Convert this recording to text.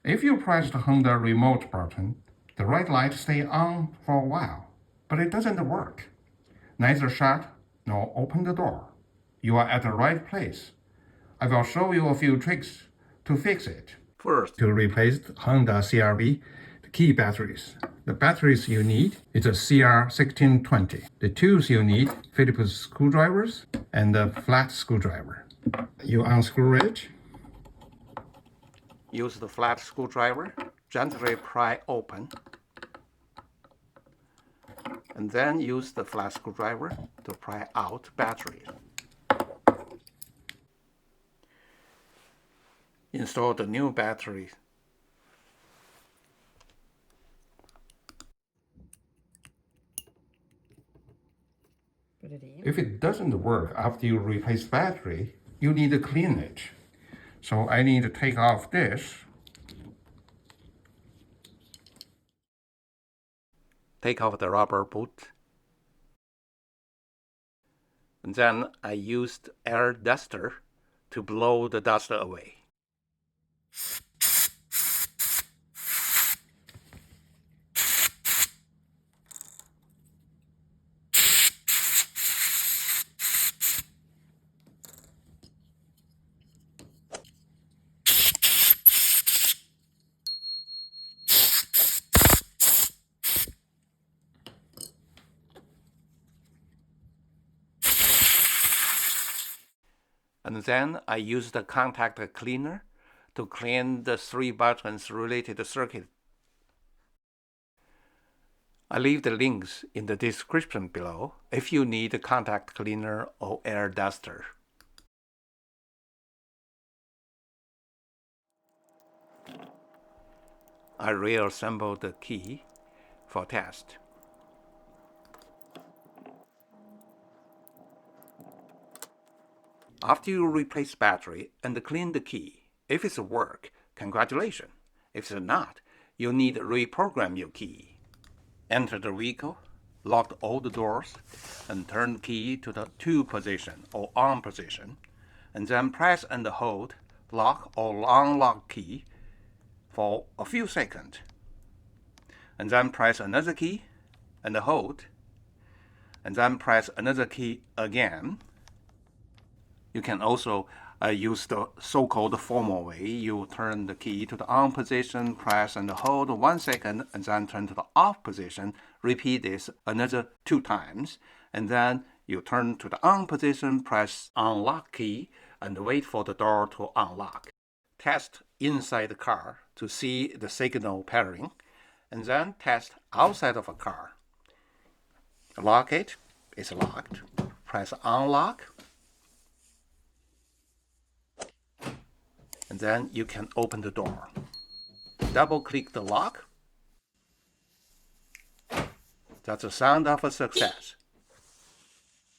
If you press the Honda remote button, the red light stays on for a while, but it doesn't work. Neither shut nor open the door. You are at the right place. I will show you a few tricks to fix it. First, to replace the Honda CR-V, the key batteries. The batteries you need is a CR1620. The tools you need, Phillips screwdrivers and a flat screwdriver. You unscrew it. Use the flat screwdriver, gently pry open, and then use the flat screwdriver to pry out batteries. Install the new battery. If it doesn't work after you replace battery, you need to clean it. So I need to take off this. Take off the rubber boot. And then I used air duster to blow the dust away. And then I used the contact cleaner to clean the 3 buttons related circuit. I leave the links in the description below if you need a contact cleaner or air duster. I reassemble the key for test. After you replace battery and clean the key, if it's work, congratulations. If it's not, you need to reprogram your key. Enter the vehicle, lock all the doors, and turn the key to the to position or on position, and then press and hold lock or unlock key for a few seconds. And then press another key and hold, and then press another key again. You can also use the so-called formal way. You turn the key to the on position, press and hold 1 second, and then turn to the off position. Repeat this another 2 times. And then you turn to the on position, press unlock key, and wait for the door to unlock. Test inside the car to see the signal pairing, and then test outside of a car. Lock it, it's locked. Press unlock. And then you can open the door. Double-click the lock. That's the sound of a success.